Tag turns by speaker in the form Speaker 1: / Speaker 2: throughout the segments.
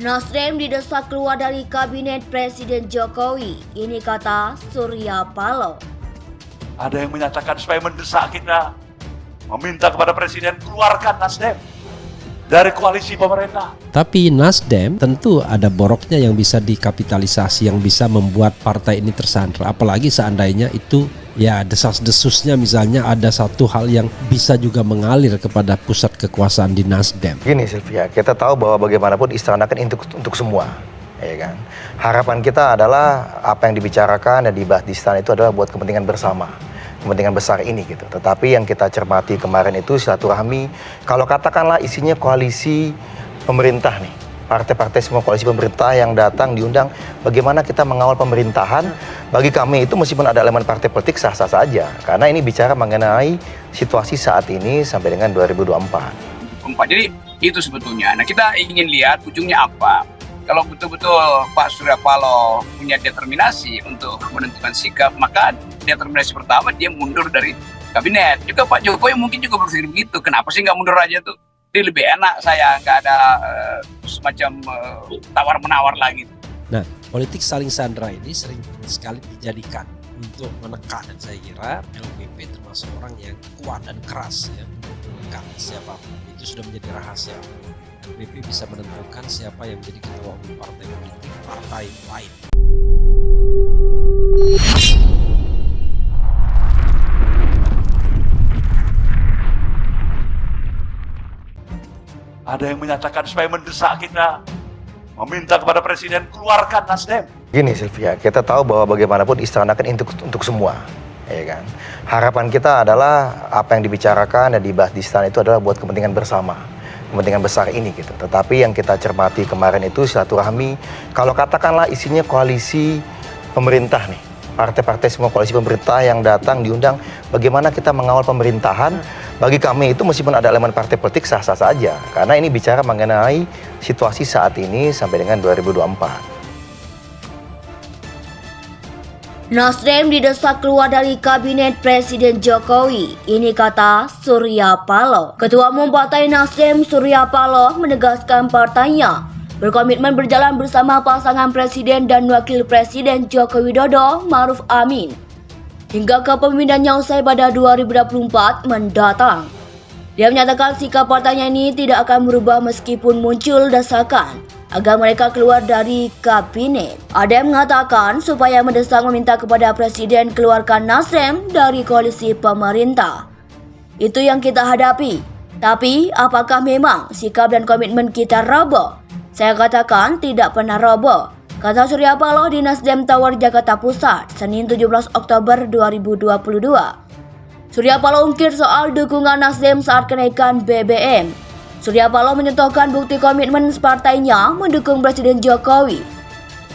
Speaker 1: Nasdem didesak keluar dari Kabinet Presiden Jokowi. Ini kata Surya Paloh.
Speaker 2: Ada yang menyatakan supaya mendesak kita, meminta kepada Presiden keluarkan Nasdem dari koalisi pemerintah.
Speaker 3: Tapi Nasdem tentu ada boroknya yang bisa dikapitalisasi, yang bisa membuat partai ini tersandra. Apalagi seandainya itu ya desas-desusnya, misalnya ada satu hal yang bisa juga mengalir kepada pusat kekuasaan di Nasdem.
Speaker 4: Gini Sylvia, kita tahu bahwa bagaimanapun istana kan untuk semua, ya kan. Harapan kita adalah apa yang dibicarakan dan dibahas di istana itu adalah buat kepentingan bersama, kepentingan besar ini gitu. Tetapi yang kita cermati kemarin itu silaturahmi, kalau katakanlah isinya koalisi pemerintah nih, partai-partai semua koalisi pemerintah yang datang diundang, bagaimana kita mengawal pemerintahan. Bagi kami itu meskipun ada elemen partai politik sah-sah saja, karena ini bicara mengenai situasi saat ini sampai dengan 2024.
Speaker 5: Jadi itu sebetulnya. Nah, kita ingin lihat ujungnya apa. Kalau betul-betul Pak Surya Paloh punya determinasi untuk menentukan sikap, maka determinasi pertama dia mundur dari kabinet. Juga Pak Jokowi mungkin juga berpikir begitu. Kenapa sih nggak mundur aja tuh? Dia lebih enak, saya nggak ada semacam tawar-menawar lagi.
Speaker 3: Nah, politik saling sandra ini sering sekali dijadikan untuk menekan, dan saya kira LPP termasuk orang yang kuat dan keras ya untuk menekan siapapun. Itu sudah menjadi rahasia. LPP bisa menentukan siapa yang menjadi ketua umum partai politik partai lain.
Speaker 2: Ada yang menyatakan supaya mendesak kita, meminta kepada Presiden keluarkan Nasdem.
Speaker 4: Gini Sylvia, kita tahu bahwa bagaimanapun istana kan untuk semua, ya kan. Harapan kita adalah apa yang dibicarakan dan dibahas di istana itu adalah buat kepentingan bersama, kepentingan besar ini gitu. Tetapi yang kita cermati kemarin itu silaturahmi, kalau katakanlah isinya koalisi pemerintah nih, partai-partai semua koalisi pemerintah yang datang diundang, bagaimana kita mengawal pemerintahan. Bagi kami itu meskipun ada elemen partai politik sah-sah saja, karena ini bicara mengenai situasi saat ini sampai dengan 2024.
Speaker 1: Nasdem didesak keluar dari Kabinet Presiden Jokowi. Ini kata Surya Paloh. Ketua Umum Partai Nasdem Surya Paloh menegaskan partainya berkomitmen berjalan bersama pasangan Presiden dan Wakil Presiden Joko Widodo Ma'ruf Amin hingga kepemimpinannya usai pada 2024 mendatang. Dia menyatakan sikap partainya ini tidak akan berubah meskipun muncul desakan agar mereka keluar dari kabinet. Ada yang mengatakan supaya mendesak meminta kepada Presiden keluarkan Nasdem dari koalisi pemerintah. Itu yang kita hadapi. Tapi apakah memang sikap dan komitmen kita roboh? Saya katakan tidak pernah roboh, kata Surya Paloh di Nasdem Tower Jakarta Pusat, Senin 17 Oktober 2022. Surya Paloh ungkir soal dukungan Nasdem saat kenaikan BBM. Surya Paloh menyontohkan bukti komitmen partainya mendukung Presiden Jokowi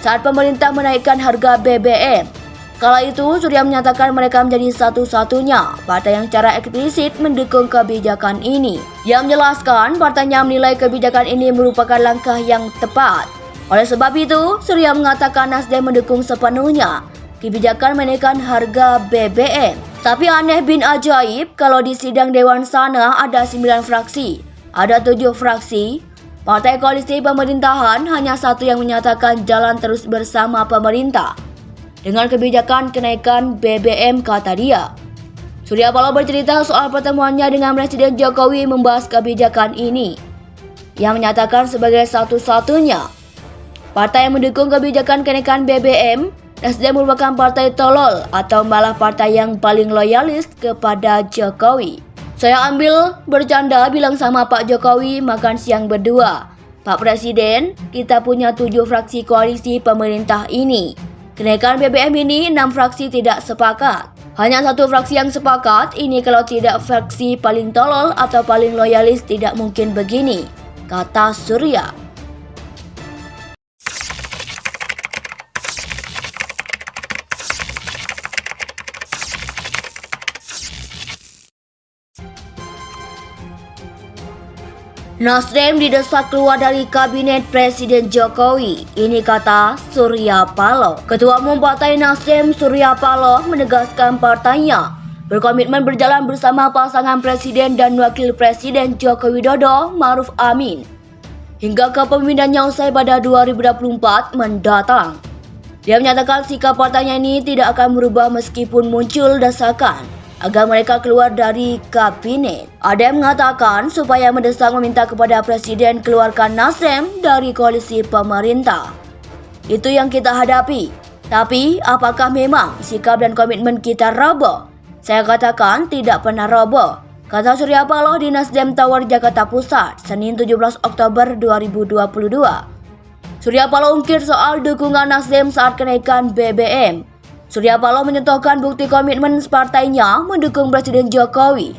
Speaker 1: saat pemerintah menaikkan harga BBM. Kala itu, Surya menyatakan mereka menjadi satu-satunya partai yang secara eksplisit mendukung kebijakan ini. Dia menjelaskan partainya menilai kebijakan ini merupakan langkah yang tepat. Oleh sebab itu, Surya mengatakan Nasdem mendukung sepenuhnya kebijakan menaikkan harga BBM. Tapi aneh bin ajaib, kalau di sidang Dewan sana ada 9 fraksi, ada 7 fraksi, partai koalisi pemerintahan hanya satu yang menyatakan jalan terus bersama pemerintah dengan kebijakan kenaikan BBM, kata dia. Surya Paloh bercerita soal pertemuannya dengan Presiden Jokowi membahas kebijakan ini, yang menyatakan sebagai satu-satunya partai yang mendukung kebijakan kenaikan BBM, Nasdem merupakan partai tolol atau malah partai yang paling loyalis kepada Jokowi. Saya ambil bercanda bilang sama Pak Jokowi makan siang berdua. Pak Presiden, kita punya 7 fraksi koalisi pemerintah ini. Kenaikan BBM ini 6 fraksi tidak sepakat. Hanya 1 fraksi yang sepakat, ini kalau tidak fraksi paling tolol atau paling loyalis tidak mungkin begini, kata Surya. Nasdem didesak keluar dari Kabinet Presiden Jokowi. Ini kata Surya Paloh. Ketua Umum Partai Nasdem Surya Paloh menegaskan partainya berkomitmen berjalan bersama pasangan Presiden dan Wakil Presiden Joko Widodo Ma'ruf Amin hingga kepemimpinannya usai pada 2024 mendatang. Dia menyatakan sikap partainya ini tidak akan berubah meskipun muncul desakan agar mereka keluar dari kabinet. Ada yang mengatakan supaya mendesak meminta kepada Presiden keluarkan Nasdem dari koalisi pemerintah. Itu yang kita hadapi. Tapi apakah memang sikap dan komitmen kita roboh? Saya katakan tidak pernah roboh, kata Surya Paloh di Nasdem Tower Jakarta Pusat, Senin 17 Oktober 2022. Surya Paloh ungkit soal dukungan Nasdem saat kenaikan BBM. Surya Paloh menyentuhkan bukti komitmen partainya mendukung Presiden Jokowi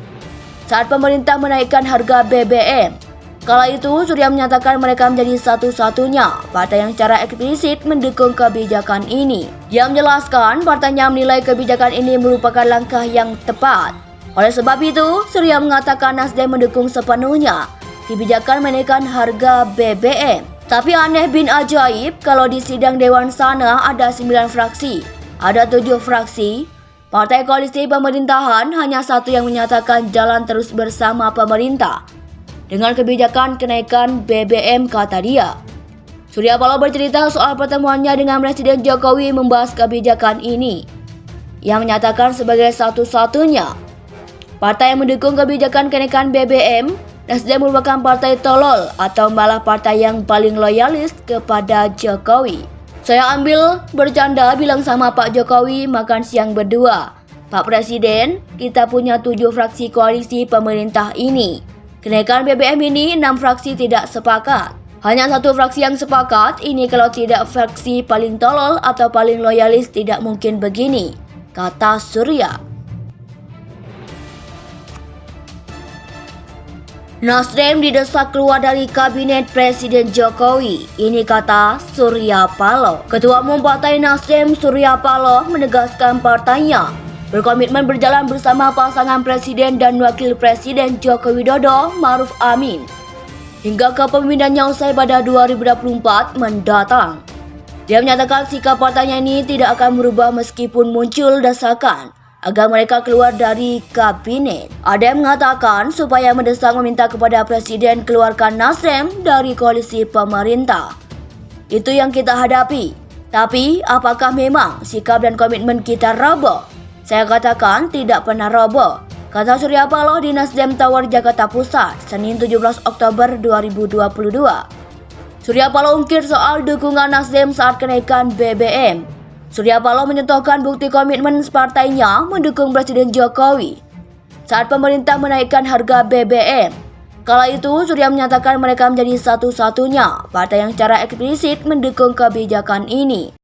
Speaker 1: saat pemerintah menaikkan harga BBM. Kala itu, Surya menyatakan mereka menjadi satu-satunya partai yang secara eksplisit mendukung kebijakan ini. Dia menjelaskan partainya menilai kebijakan ini merupakan langkah yang tepat. Oleh sebab itu, Surya mengatakan Nasdem mendukung sepenuhnya kebijakan menaikkan harga BBM. Tapi aneh bin ajaib, kalau di sidang Dewan sana ada 9 fraksi, ada 7 fraksi, partai koalisi pemerintahan hanya satu yang menyatakan jalan terus bersama pemerintah dengan kebijakan kenaikan BBM, kata dia. Surya Paloh bercerita soal pertemuannya dengan Presiden Jokowi membahas kebijakan ini. Ia menyatakan sebagai satu-satunya partai yang mendukung kebijakan kenaikan BBM, Nasdem merupakan partai tolol atau malah partai yang paling loyalis kepada Jokowi. Saya ambil bercanda bilang sama Pak Jokowi makan siang berdua. Pak Presiden, kita punya 7 fraksi koalisi pemerintah ini. Kenaikan BBM ini 6 fraksi tidak sepakat. Hanya 1 fraksi yang sepakat, ini kalau tidak fraksi paling tolol atau paling loyalis tidak mungkin begini, kata Surya. Nasdem didesak keluar dari kabinet Presiden Jokowi, ini kata Surya Paloh. Ketua Umum Partai Nasdem Surya Paloh menegaskan partainya berkomitmen berjalan bersama pasangan Presiden dan Wakil Presiden Joko Widodo Ma'ruf Amin hingga kepemimpinannya usai pada 2024 mendatang. Dia menyatakan sikap partainya ini tidak akan berubah meskipun muncul desakan agar mereka keluar dari kabinet. Ada yang mengatakan supaya mendesak meminta kepada Presiden keluarkan Nasdem dari koalisi pemerintah. Itu yang kita hadapi. Tapi apakah memang sikap dan komitmen kita roboh? Saya katakan tidak pernah roboh, kata Surya Paloh di Nasdem Tower Jakarta Pusat, Senin 17 Oktober 2022. Surya Paloh ungkit soal dukungan Nasdem saat kenaikan BBM. Surya Paloh menyentuhkan bukti komitmen partainya mendukung Presiden Jokowi saat pemerintah menaikkan harga BBM. Kala itu, Surya menyatakan mereka menjadi satu-satunya partai yang secara eksplisit mendukung kebijakan ini.